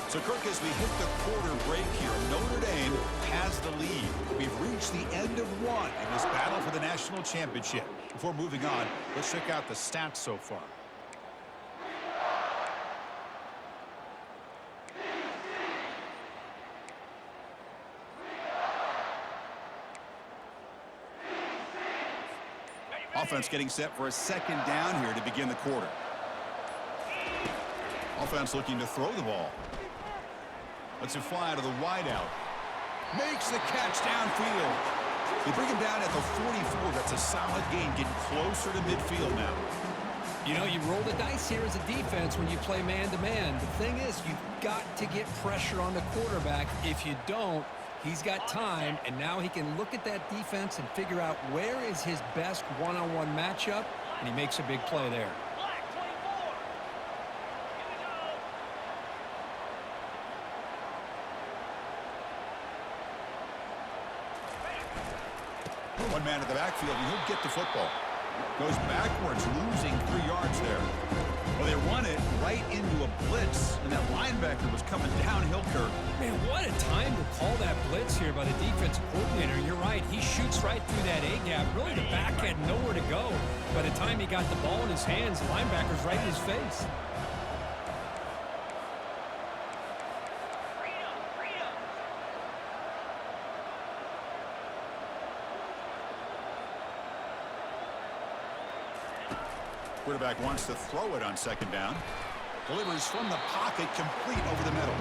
So, Kirk, as we hit the quarter break here, Notre Dame has the lead. We've reached the end of one in this battle for the national championship. Before moving on, let's check out the stats so far. Offense getting set for a second down here to begin the quarter. Offense looking to throw the ball. Lets it fly out of the wideout. Makes the catch downfield. They bring him down at the 44. That's a solid gain, getting closer to midfield now. You know, you roll the dice here as a defense when you play man-to-man. The thing is, you've got to get pressure on the quarterback. If you don't, he's got time, and now he can look at that defense and figure out where is his best one-on-one matchup, and he makes a big play there. One man at the backfield, and he'll get the football. Goes backwards, losing 3 yards there. Well, they run it right into a blitz, and that linebacker was coming downhill, Kirk. Man, what a time to call that blitz here by the defensive coordinator. You're right, he shoots right through that A-gap. Really, the back had nowhere to go. By the time he got the ball in his hands, the linebacker's right in his face. Quarterback wants to throw it on second down. Delivers from the pocket, complete over the middle.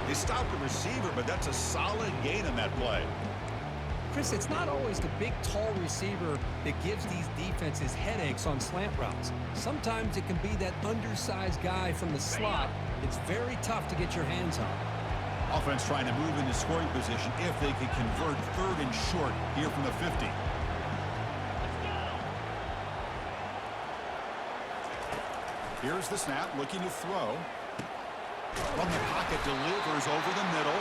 They stopped the receiver, but that's a solid gain on that play. Chris, it's not always the big, tall receiver that gives these defenses headaches on slant routes. Sometimes it can be that undersized guy from the slot. It's very tough to get your hands on. Offense trying to move into scoring position if they could convert 3rd and short here from the 50. Here's the snap, looking to throw. From the pocket, delivers over the middle.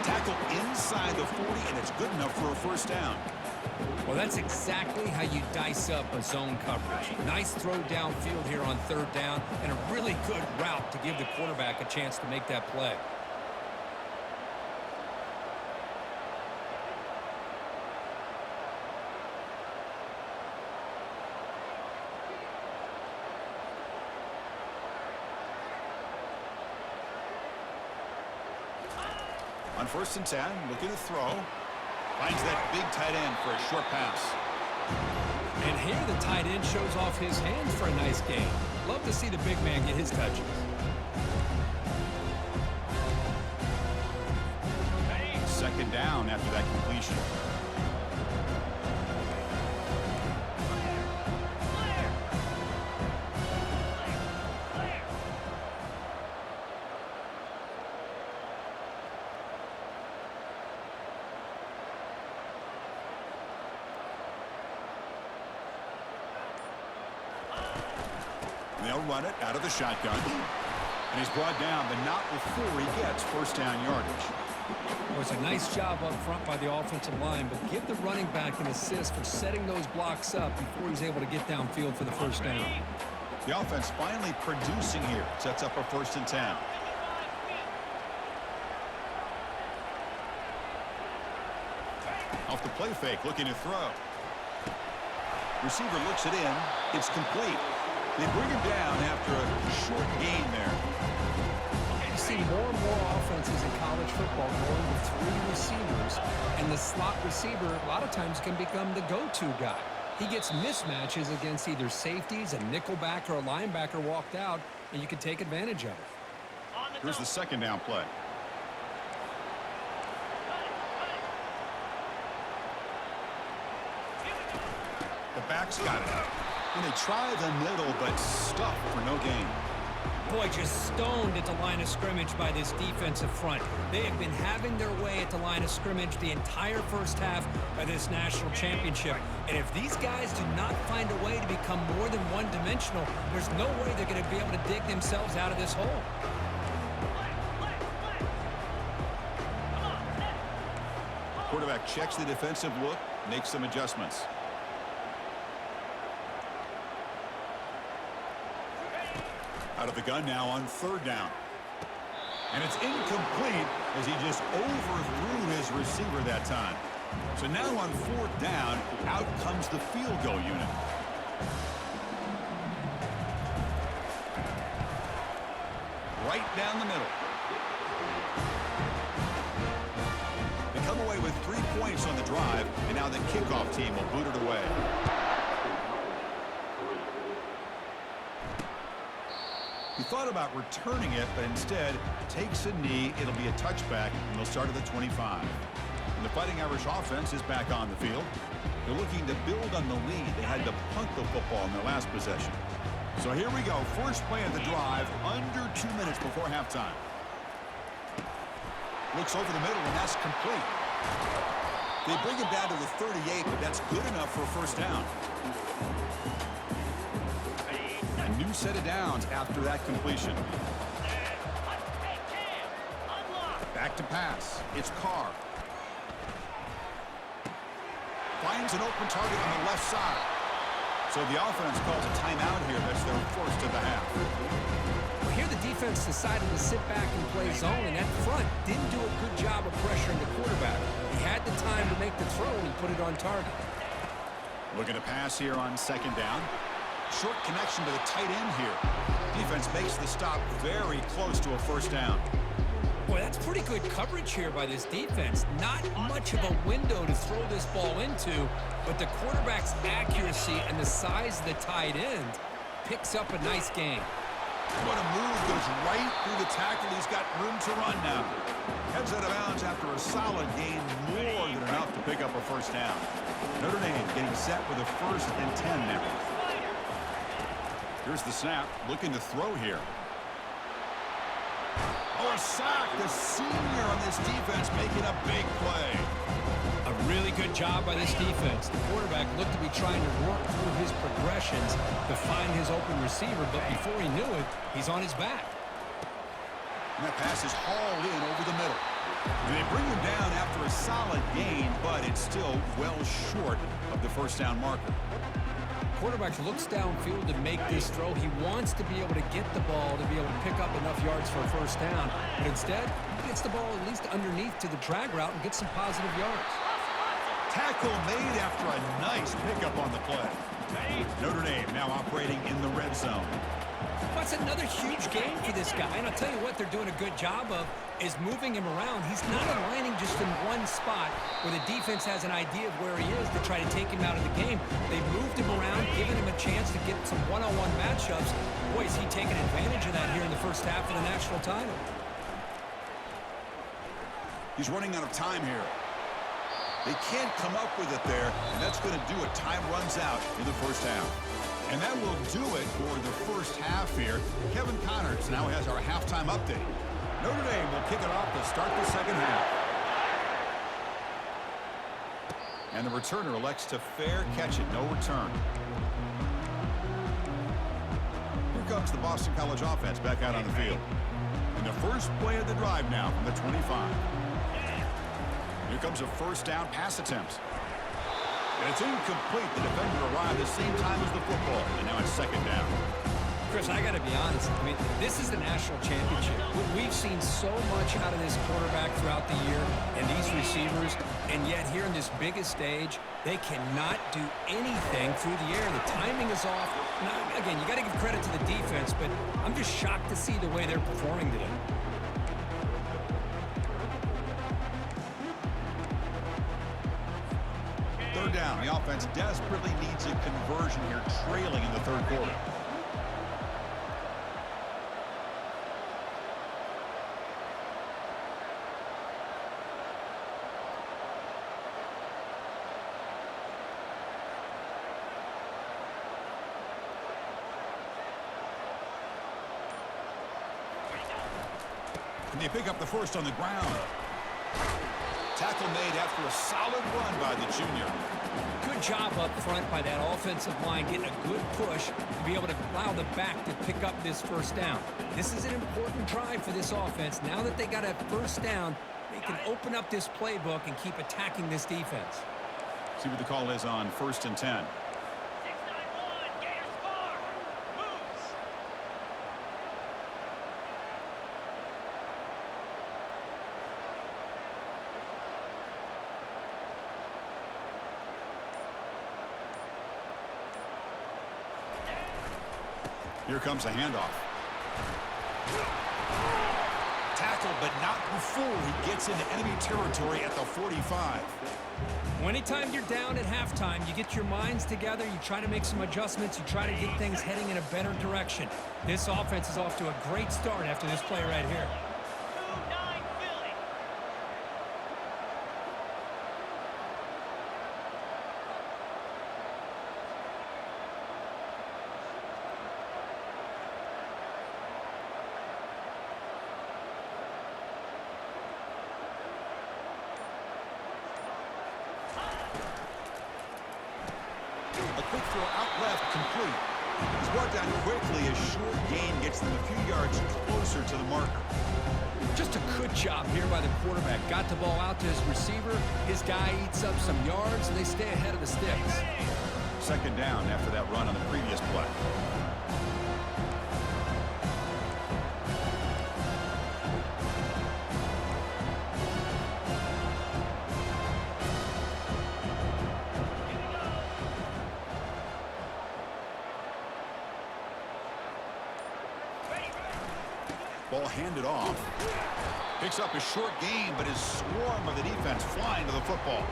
Tackle inside the 40, and it's good enough for a first down. Well, that's exactly how you dice up a zone coverage. Nice throw downfield here on 3rd down, and a really good route to give the quarterback a chance to make that play. On 1st and 10, looking to throw. Finds that big tight end for a short pass. And here the tight end shows off his hands for a nice gain. Love to see the big man get his touches. Second down after that completion. They'll run it out of the shotgun. And he's brought down, but not before he gets first down yardage. It was a nice job up front by the offensive line, but give the running back an assist for setting those blocks up before he's able to get downfield for the first down. The offense finally producing here. Sets up a 1st and 10. Off the play fake, looking to throw. Receiver looks it in. It's complete. They bring him down after a short gain there. You see more and more offenses in college football going with 3 receivers, and the slot receiver a lot of times can become the go-to guy. He gets mismatches against either safeties, a nickelback, or a linebacker walked out, and you can take advantage of it. Here's the second down play. The back's got it. And they try the middle, but stuck for no gain. Boy, just stoned at the line of scrimmage by this defensive front. They have been having their way at the line of scrimmage the entire first half of this national championship. And if these guys do not find a way to become more than one-dimensional, there's no way they're going to be able to dig themselves out of this hole. Quarterback checks the defensive look, makes some adjustments. Out of the gun now on 3rd down. And it's incomplete as he just overthrew his receiver that time. So now on 4th down, out comes the field goal unit. Right down the middle. They come away with 3 points on the drive, and now the kickoff team will boot it away. He thought about returning it, but instead takes a knee. It'll be a touchback, and they'll start at the 25. And the Fighting Irish offense is back on the field. They're looking to build on the lead. They had to punt the football in their last possession. So here we go. First play of the drive, under 2 minutes before halftime. Looks over the middle, and that's complete. They bring him down to the 38, but that's good enough for a first down. A new set of downs after that completion. Back to pass. It's Carr. Finds an open target on the left side. So the offense calls a timeout here. That's their first of the half. Well, here the defense decided to sit back and play zone, and that front didn't do a good job of pressuring the quarterback. He had the time to make the throw, and he put it on target. Looking to pass here on 2nd down. Short connection to the tight end here. Defense makes the stop very close to a first down. Boy, that's pretty good coverage here by this defense. Not much of a window to throw this ball into, but the quarterback's accuracy and the size of the tight end picks up a nice gain. What a move. Goes right through the tackle. He's got room to run now. Heads out of bounds after a solid gain, more than enough to pick up a first down. Notre Dame getting set with a 1st and 10 now. Here's the snap. Looking to throw here. Oh, a sack. The senior on this defense making a big play. A really good job by this defense. The quarterback looked to be trying to work through his progressions to find his open receiver, but before he knew it, he's on his back. And that pass is hauled in over the middle. And they bring him down after a solid gain, but it's still well short of the first down marker. Quarterback looks downfield to make this throw. He wants to be able to get the ball to be able to pick up enough yards for a first down. But instead, he gets the ball at least underneath to the drag route and gets some positive yards. Tackle made after a nice pickup on the play. Notre Dame now operating in the red zone. That's another huge game for this guy. And I'll tell you what they're doing a good job of is moving him around. He's not aligning just in one spot where the defense has an idea of where he is to try to take him out of the game. They've moved him around, given him a chance to get some one-on-one matchups. Boy, is he taking advantage of that here in the first half of the national title. He's running out of time here. They can't come up with it there, and that's going to do it. Time runs out in the first half. And that will do it for the first half here. Kevin Connors now has our halftime update. Notre Dame will kick it off to start the second half. And the returner elects to fair catch it, no return. Here comes the Boston College offense back out on the field. And the first play of the drive now from the 25. Here comes a first down pass attempt. And it's incomplete. The defender arrived at the same time as the football. And now it's second down. Chris, I got to be honest. I mean, this is the national championship. We've seen so much out of this quarterback throughout the year and these receivers, and yet here in this biggest stage, they cannot do anything through the air. The timing is off. Now, again, you got to give credit to the defense, but I'm just shocked to see the way they're performing today. Third down. The offense desperately needs a conversion here, trailing in the third quarter. And they pick up the first on the ground. Tackle made after a solid run by the junior. Good job up front by that offensive line, getting a good push to be able to allow the back to pick up this first down. This is an important drive for this offense. Now that they got a first down, they can open up this playbook and keep attacking this defense. See what the call is on 1st and 10. Here comes a handoff. Tackled, but not before he gets into enemy territory at the 45. Well, anytime you're down at halftime, you get your minds together, you try to make some adjustments, you try to get things heading in a better direction. This offense is off to a great start after this play right here. A quick throw out left, complete. He's brought down quickly. A short gain gets them a few yards closer to the marker. Just a good job here by the quarterback. Got the ball out to his receiver. His guy eats up some yards, and they stay ahead of the sticks. Second down after that run on the previous play. Ball handed off. Picks up a short gain, but his swarm of the defense flying to the football.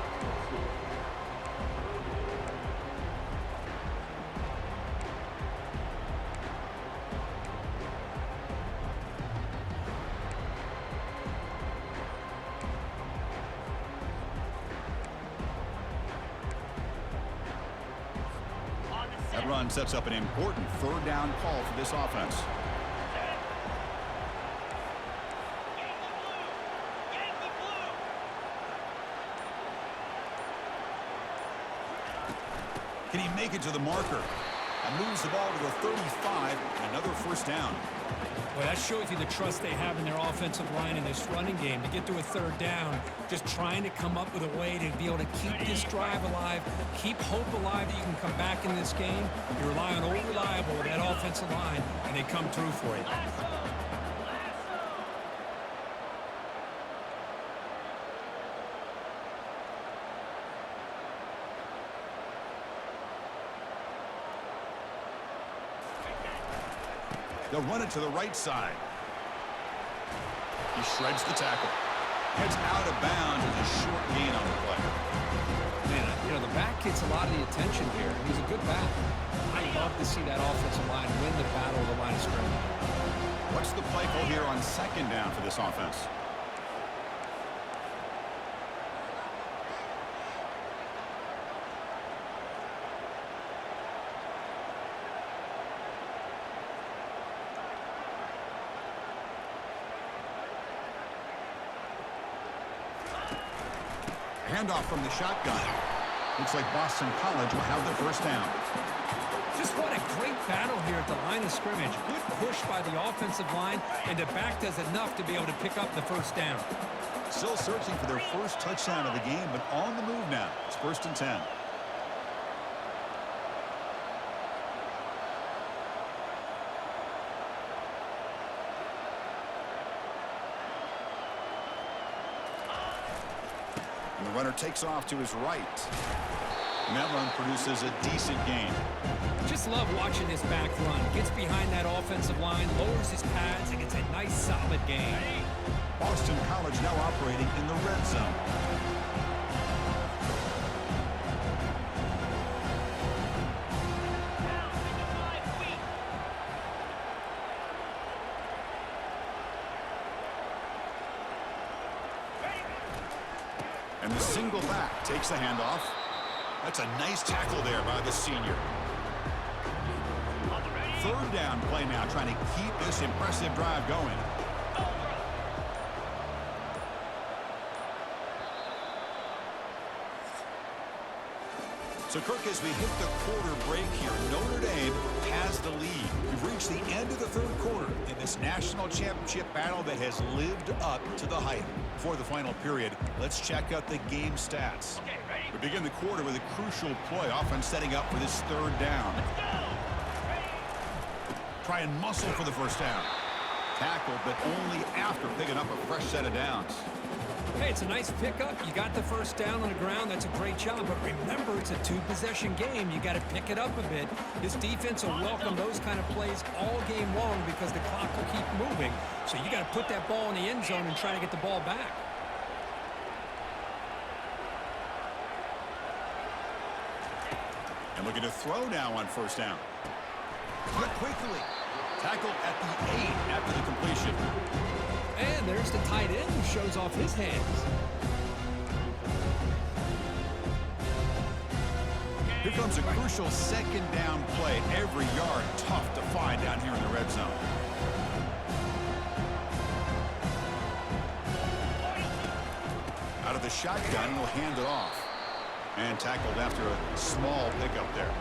That run sets up an important third down call for this offense. Can he make it to the marker? And moves the ball to the 35, and another first down. Well, that shows you the trust they have in their offensive line in this running game. To get to a third down, just trying to come up with a way to be able to keep this drive alive, keep hope alive that you can come back in this game. You rely on old reliable with that offensive line, and they come through for you. They'll run it to the right side. He shreds the tackle. Heads out of bounds with a short gain on the play. Man, you know, the back gets a lot of the attention here. He's a good back. I love to see that offensive line win the battle of the line of scrimmage. What's the play call here on second down for this offense? Handoff from the shotgun. Looks like Boston College will have the first down. Just what a great battle here at the line of scrimmage. Good push by the offensive line, and the back does enough to be able to pick up the first down. Still searching for their first touchdown of the game, but on the move now. It's 1st and 10. And the runner takes off to his right. And that run produces a decent gain. Just love watching this back run. Gets behind that offensive line, lowers his pads, and gets a nice solid gain. Boston College now operating in the red zone. And the single back takes the handoff. That's a nice tackle there by the senior. Third down play now, trying to keep this impressive drive going. So, Kirk, as we hit the quarter break here, Notre Dame has the lead. We've reached the end of the third quarter in this national championship battle that has lived up to the hype. Before the final period, let's check out the game stats. We begin the quarter with a crucial play, offense setting up for this third down. Try and muscle for the first down. Tackle, but only after picking up a fresh set of downs. Hey, it's a nice pickup. You got the first down on the ground. That's a great job. But remember, it's a two-possession game. You got to pick it up a bit. This defense will welcome those kind of plays all game long because the clock will keep moving. So you got to put that ball in the end zone and try to get the ball back. And looking to throw now on first down. Quick, quickly. Tackle at the 8 after the completion. And there's the tight end who shows off his hands. Here comes a crucial second down play. Every yard tough to find down here in the red zone. Out of the shotgun, he'll hand it off. And tackled after a small pickup there.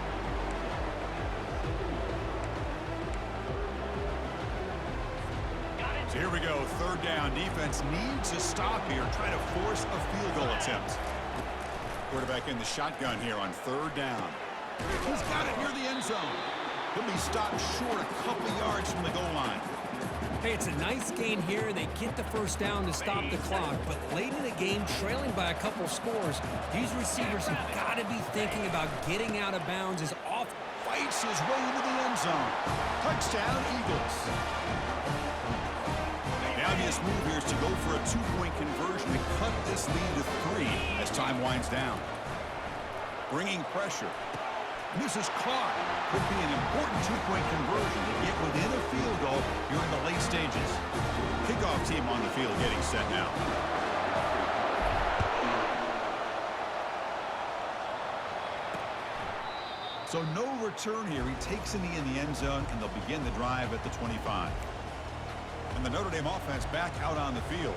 So here we go, third down. Defense needs a stop here, trying to force a field goal attempt. Quarterback in the shotgun here on third down. He's got it near the end zone. He'll be stopped short a couple yards from the goal line. Hey, it's a nice gain here. They get the first down to stop the clock. But late in the game, trailing by a couple of scores, these receivers have got to be thinking about getting out of bounds as often. Fights his way into the end zone. Touchdown, Eagles. The obvious move here is to go for a two-point conversion to cut this lead to 3 as time winds down. Bringing pressure. And this is caught. Could be an important two-point conversion to get within a field goal here in the late stages. Kickoff team on the field getting set now. So no return here. He takes a knee in the end zone, and they'll begin the drive at the 25. And the Notre Dame offense back out on the field.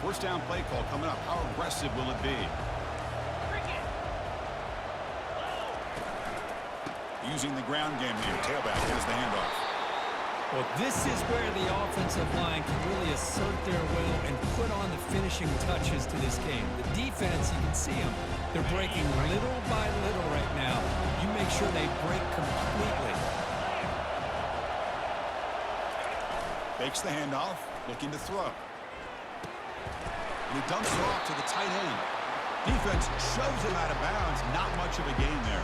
First down play call coming up. How aggressive will it be? Using the ground game here. Tailback has the handoff. Well, this is where the offensive line can really assert their will and put on the finishing touches to this game. The defense, you can see them. They're breaking little by little right now. You make sure they break completely. Fakes the handoff, looking to throw. And he dumps it off to the tight end. Defense shoves him out of bounds. Not much of a gain there.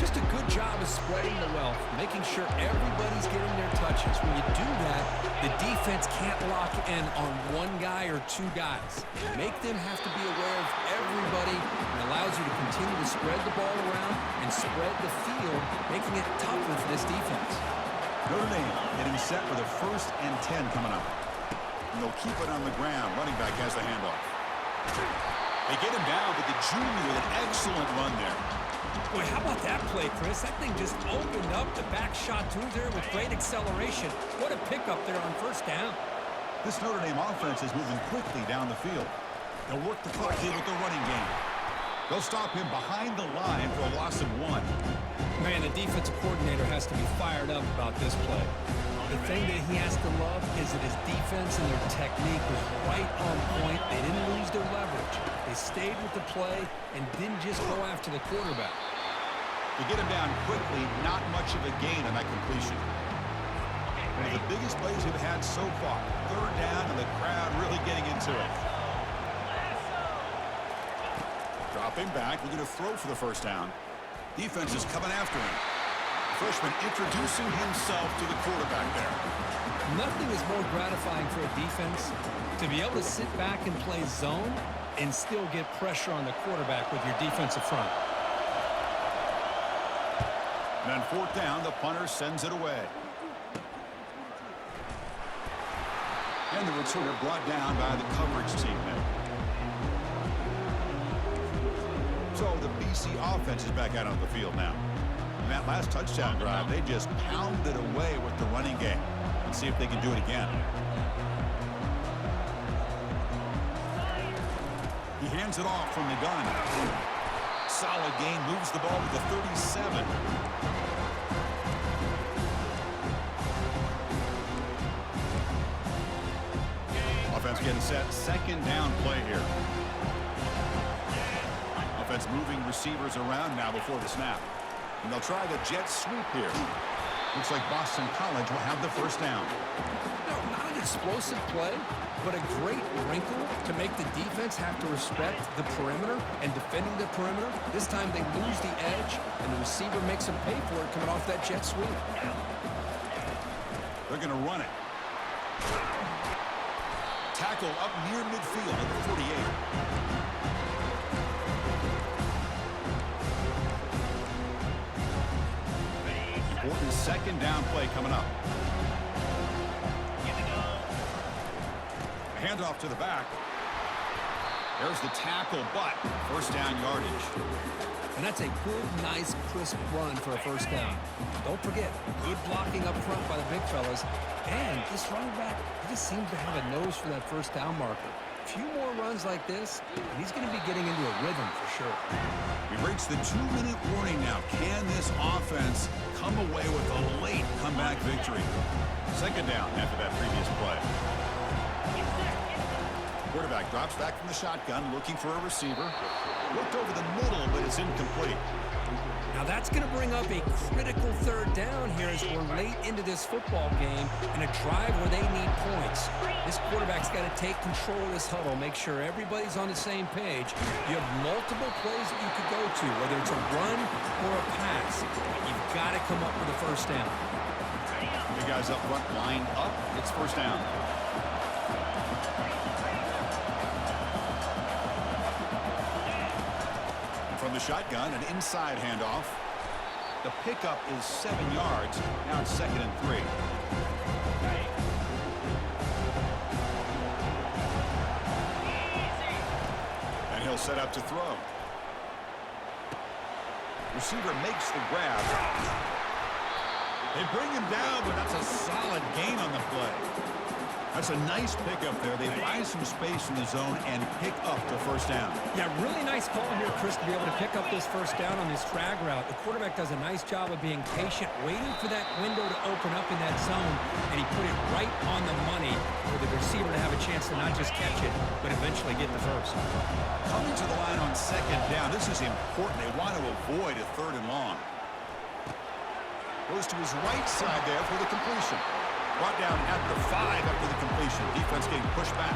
Just a good job of spreading the wealth, making sure everybody's getting their touches. When you do that, the defense can't lock in on one guy or two guys. Make them have to be aware of everybody, and allows you to continue to spread the ball around and spread the field, making it tougher for this defense. Notre Dame getting set for the 1st and 10 coming up. And they'll keep it on the ground. Running back has the handoff. They get him down, but the junior with an excellent run there. Boy, how about that play, Chris? That thing just opened up the back shot through there with great acceleration. What a pickup there on first down. This Notre Dame offense is moving quickly down the field. They'll work the clock here with the running game. They'll stop him behind the line for a loss of 1. Man, the defensive coordinator has to be fired up about this play. The thing that he has to love is that his defense and their technique was right on point. They didn't lose their leverage. They stayed with the play and didn't just go after the quarterback. To get him down quickly, not much of a gain on that completion. One of the biggest plays we've had so far. Third down, and the crowd really getting into it. Dropping back, looking to throw for the first down. Defense is coming after him. Freshman introducing himself to the quarterback there. Nothing is more gratifying for a defense to be able to sit back and play zone and still get pressure on the quarterback with your defensive front. And on 4th down, the punter sends it away. And the returner brought down by the coverage team there. So the BC offense is back out on the field now. In that last touchdown drive, they just pounded away with the running game. Let's see if they can do it again. He hands it off from the gun. Solid gain, moves the ball to the 37. Offense getting set, second down play here. Offense moving receivers around now before the snap. And they'll try the jet sweep here. Looks like Boston College will have the first down. No, not an explosive play, but a great wrinkle to make the defense have to respect the perimeter and defending the perimeter. This time they lose the edge, and the receiver makes them pay for it coming off that jet sweep. They're going to run it. Tackle up near midfield at the 48. Important second down play coming up. Handoff to the back. There's the tackle, but first down yardage. And that's a good, nice, crisp run for a first down. Don't forget, good blocking up front by the big fellas. And this running back, he just seems to have a nose for that first down marker. A few more runs like this, and he's going to be getting into a rhythm for sure. We've reached the 2-minute warning now. Can this offense come away with a late comeback victory? Second down after that previous play. Quarterback drops back from the shotgun, looking for a receiver. Looked over the middle, but it's incomplete. Now that's going to bring up a critical third down here as we're late into this football game in a drive where they need points. This quarterback's got to take control of this huddle, make sure everybody's on the same page. You have multiple plays that you could go to, whether it's a run or a pass. You've got to come up with a first down. The guys up front lined up. It's first down. From the shotgun, an inside handoff. The pickup is 7 yards. Now it's 2nd and 3. And he'll set up to throw. Receiver makes the grab. They bring him down, but that's a solid gain on the play. That's a nice pickup there. They find some space in the zone and pick up the first down. Yeah, really nice call here, Chris, to be able to pick up this first down on this drag route. The quarterback does a nice job of being patient, waiting for that window to open up in that zone, and he put it right on the money for the receiver to have a chance to not just catch it, but eventually get the first. Coming to the line on second down, this is important. They want to avoid a 3rd and long. Goes to his right side there for the completion. Brought down at the 5 after the completion. Defense getting pushed back.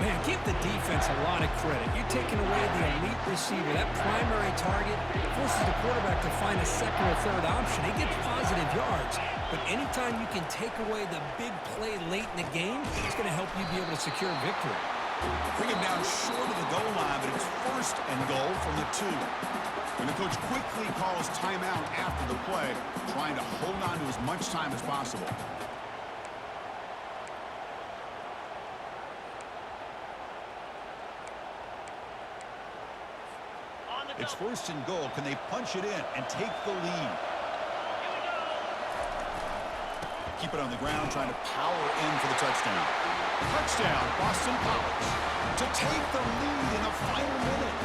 Man, give the defense a lot of credit. You're taking away the elite receiver. That primary target forces the quarterback to find a second or third option. He gets positive yards. But anytime you can take away the big play late in the game, it's going to help you be able to secure victory. Bring him down short of the goal line, but it's 1st and goal from the 2. And the coach quickly calls timeout after the play, trying to hold on to as much time as possible. It's 1st and goal. Can they punch it in and take the lead? Keep it on the ground, trying to power in for the touchdown. Touchdown, Boston College, to take the lead in the final minute.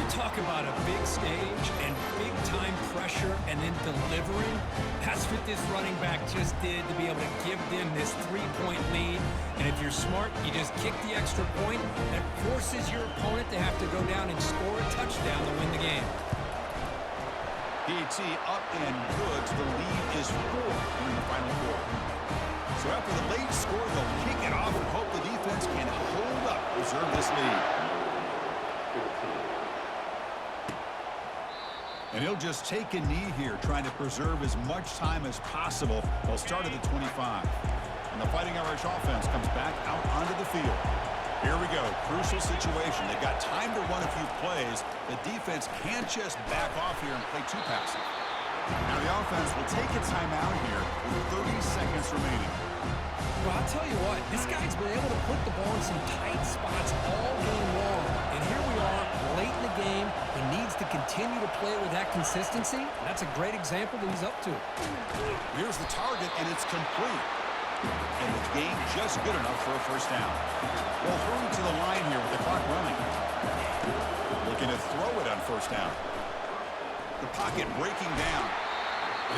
You talk about a big stage and big-time pressure and then delivering. That's what this running back just did to be able to give them this 3-point lead. And if you're smart, you just kick the extra point. That forces your opponent to have to go down and score a touchdown to win the game. PAT up and good. The lead is 4 in the final quarter. So after the late score, they'll kick it off and hope the defense can hold up, preserve this lead. And he'll just take a knee here, trying to preserve as much time as possible. They'll start at the 25. And the Fighting Irish offense comes back out onto the field. Here we go, crucial situation. They've got time to run a few plays. The defense can't just back off here and play too passive. Now the offense will take a timeout here with 30 seconds remaining. Well, I'll tell you what, this guy's been able to put the ball in some tight spots all game long. And here we are, late in the game. He needs to continue to play with that consistency. And that's a great example that he's up to. Here's the target, and it's complete. And the game just good enough for a first down. We'll hurry to the line here with the clock running. Looking to throw it on first down. The pocket breaking down.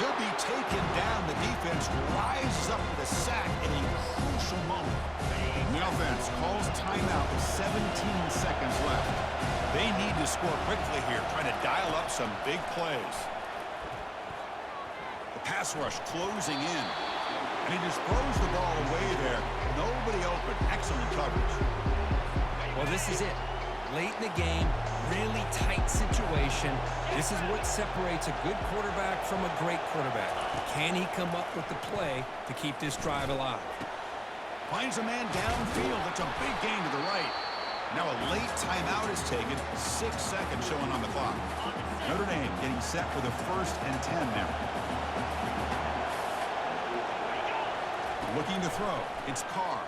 He'll be taken down. The defense rises up with a sack in a crucial moment. The offense calls timeout with 17 seconds left. They need to score quickly here, trying to dial up some big plays. The pass rush closing in. And he just throws the ball away there. Nobody open. Excellent coverage. Well, this is it. Late in the game, really tight situation. This is what separates a good quarterback from a great quarterback. Can he come up with the play to keep this drive alive? Finds a man downfield. That's a big gain to the right. Now a late timeout is taken. 6 seconds showing on the clock. Notre Dame getting set for the 1st and 10 now. Looking to throw. It's Carr.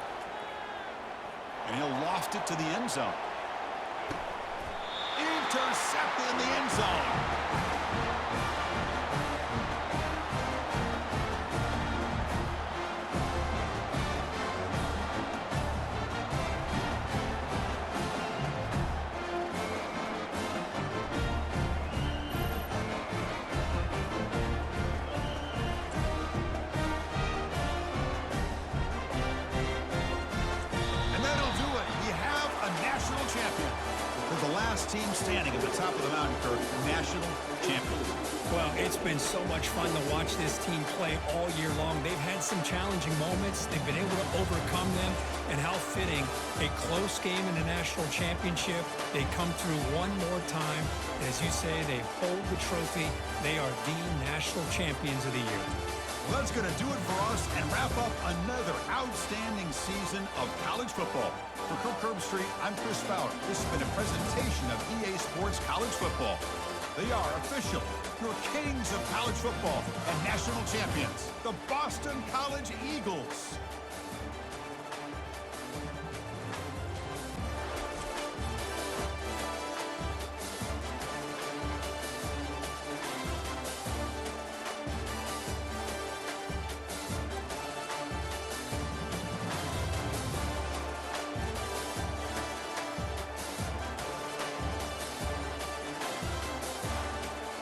And he'll loft it to the end zone. Intercepted in the end zone. The last team standing at the top of the mountain for national champions. Well, it's been so much fun to watch this team play all year long. They've had some challenging moments. They've been able to overcome them. And how fitting, a close game in the national championship. They come through one more time. And as you say, they hold the trophy. They are the national champions of the year. Well, that's going to do it for us and wrap up another outstanding season of college football. For Kirk Herbstreit, I'm Chris Fowler. This has been a presentation of EA Sports College Football. They are official, your kings of college football and national champions, the Boston College Eagles.